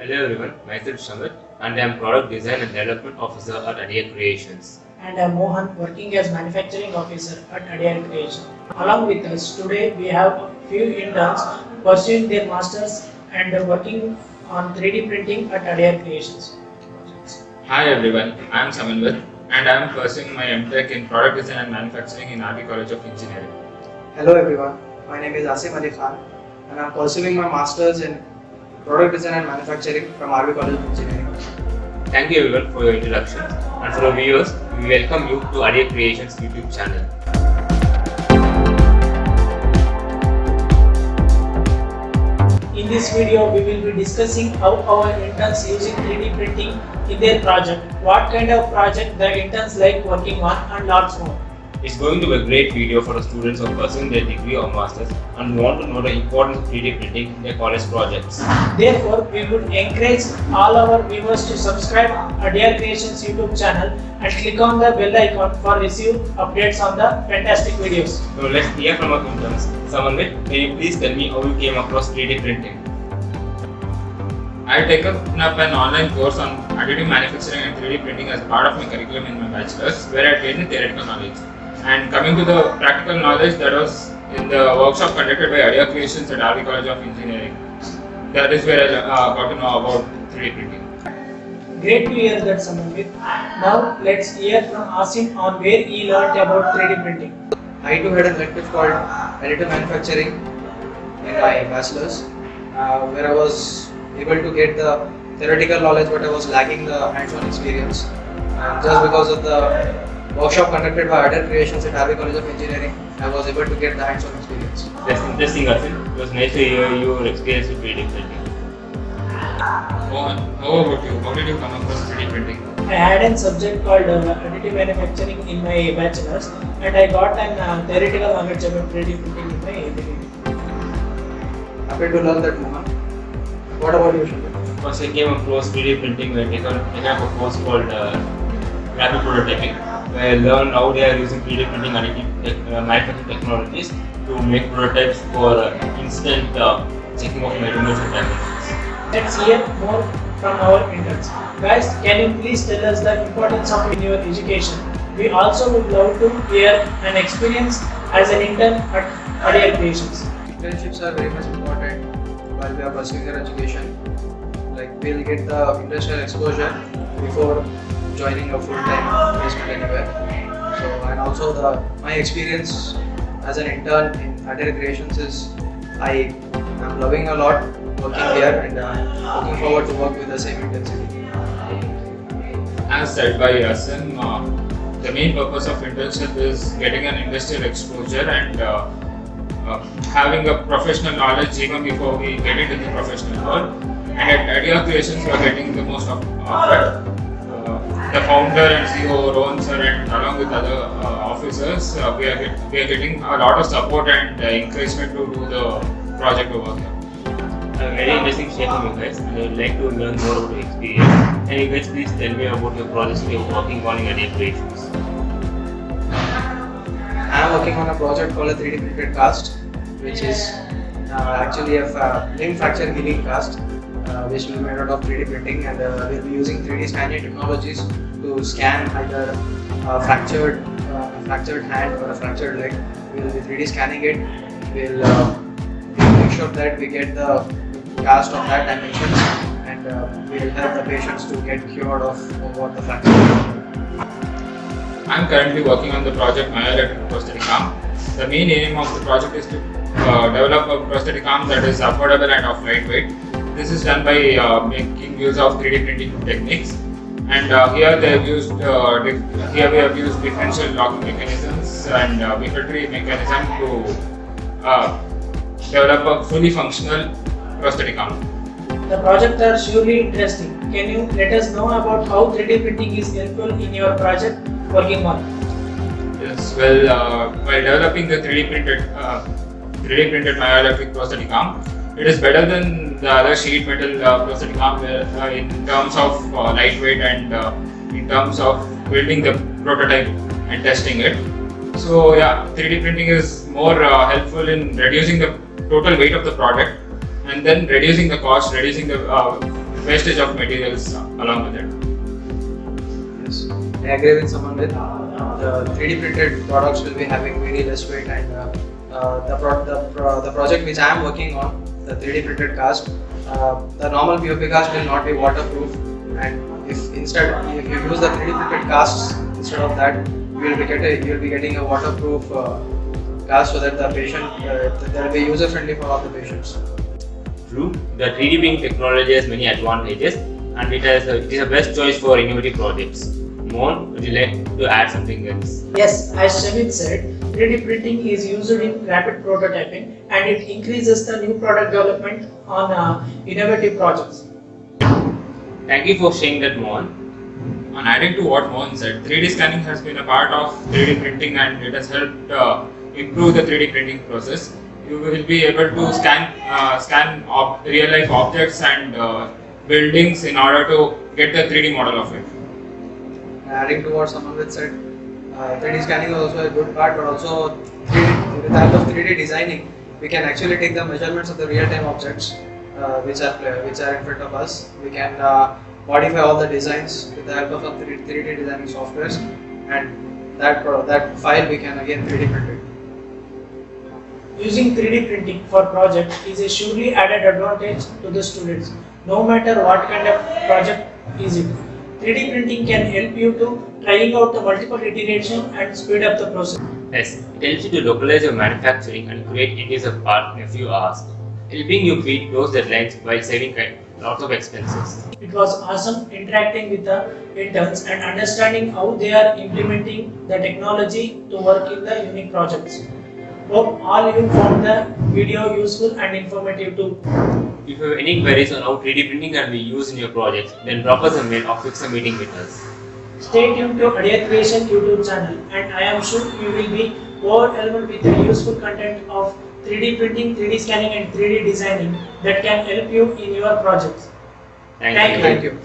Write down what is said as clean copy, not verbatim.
Hello everyone, myself Shamit and I am Product Design and Development Officer at Adia Creations. And I'm Mohan, working as Manufacturing Officer at Adia Creation. Along with us today, we have few interns pursuing their masters and working on 3D printing at Adia Creations. Hi everyone, I am Samanvit and I am pursuing my MTech in Product Design and Manufacturing in RV College of Engineering. Hello everyone, my name is Asim Ali Khan and I am pursuing my masters in Product Design and Manufacturing from RV College of Engineering. Thank you everyone for your introduction, and for our viewers, we welcome you to Adia Creations YouTube channel. In this video, we will be discussing how our interns using 3D printing in their project, what kind of project the interns like working on, and lots more. It's going to be a great video for the students who are pursuing their degree or masters and want to know the importance of 3D printing in their college projects. Therefore, we would encourage all our viewers to subscribe Adia Creations YouTube channel and click on the bell icon for receive updates on the fantastic videos. Now let's hear from our interns. Samanvit, can you please tell me how you came across 3D printing? I have taken up an online course on additive manufacturing and 3D printing as part of my curriculum in my bachelor's, where I gained theoretical knowledge. And coming to the practical knowledge, that was in the workshop conducted by Adia Creations at RV College of Engineering. That is where I got to know about 3D printing. Great to hear that, Samanvit. Now let's hear from Asim on where he learned about 3D printing. I too had an elective called Additive Manufacturing in my bachelor's, where I was able to get the theoretical knowledge but I was lacking the hands-on experience. And just because of the workshop conducted by Adia Creations at RV College of Engineering, I was able to get the hands-on experience. That's interesting, Asim. It was nice to hear your experience with 3D printing. Mohan, how about you? How did you come across 3D printing? I had a subject called additive manufacturing in my bachelor's and I got an theoretical knowledge about 3D printing in my degree. Happy to learn that, Mohan. What about you, Shamit? First, I came across 3D printing when I taken up a course called Rapid Prototyping, where I learned how they are using 3D printing additive manufacturing technologies to make prototypes for instant checking of measurements and dimensions. Let's hear more from our interns. Guys, can you please tell us the importance of in your education? We also would love to hear an experience as an intern at Adia Creations. Internships are very much important while we are pursuing our education. Like we'll get the industrial exposure before joining a full-time placement anywhere. So and also my experience as an intern in Adia Creations is I am loving a lot working here and looking forward to work with the same intensity. As said by Asim, the main purpose of internship is getting an industrial exposure and having a professional knowledge even before we get into the professional world. And at Adia Creations, we are getting the most of it. The founder and CEO, Rohan sir, and along with other officers, we are getting a lot of support and encouragement to do the project over here. A very interesting share from you guys, and I would like to learn more about your experience. Can you guys please tell me about your projects you are working on in Adia Creations? I am working on a project called a 3D printed cast, which is actually a limb fracture healing cast, which will be made out of 3D printing, and we'll be using 3D scanning technologies to scan either a fractured hand or a fractured leg. We'll be 3D scanning it. We'll make sure that we get the cast of that dimensions, and we'll help the patients to get cured of what the fracture is. I am currently working on the project Myoelectric Prosthetic Arm. The main aim of the project is to develop a prosthetic arm that is affordable and of lightweight. This is done by making use of 3D printing techniques. And here we have used differential locking mechanisms and Whipple-tree mechanism to develop a fully functional prosthetic arm. The projects are surely interesting. Can you let us know about how 3D printing is helpful in your project working on? Yes, well, while developing the 3D printed myoelectric prosthetic arm, it is better than the other sheet metal prosthetic arm in terms of lightweight and in terms of building the prototype and testing it. So yeah, 3D printing is more helpful in reducing the total weight of the product and then reducing the cost, reducing the wastage of materials along with it. Yes, I agree with someone with the 3D printed products will be having very less weight, and the project which I am working on, the 3D printed cast, the normal POP cast will not be waterproof, and if you use the 3D printed casts instead of that, you will be getting a waterproof cast, so that the patient there will be user friendly for all the patients. True, the 3D printing technology has many advantages and it is a best choice for innovative projects. Mohan, would you like to add something else? Yes, as Shamit said, 3D printing is used in rapid prototyping and it increases the new product development on innovative projects. Thank you for sharing that, Mohan. And adding to what Mohan said, 3D scanning has been a part of 3D printing and it has helped improve the 3D printing process. You will be able to scan real life objects and buildings in order to get the 3D model of it. Adding to what someone with said, 3D scanning is also a good part, but also 3D, with the help of 3D designing, we can actually take the measurements of the real-time objects which are in front of us. We can modify all the designs with the help of some 3D designing softwares, and that file we can again 3D print it. Using 3D printing for project is a surely added advantage to the students, no matter what kind of project is it. 3D printing can help you to trying out the multiple iteration and speed up the process. Yes, it helps you to localize your manufacturing and create end-user part in a few hours, helping you beat those deadlines while saving lots of expenses. It was awesome interacting with the interns and understanding how they are implementing the technology to work in the unique projects. Hope all you found the video useful and informative too. If you have any queries on how 3D printing can be used in your projects, then drop us a mail or fix a meeting with us. Stay tuned to Adia Creation YouTube channel, and I am sure you will be overwhelmed with the useful content of 3D printing, 3D scanning and 3D designing that can help you in your projects. Thank you. Thank you.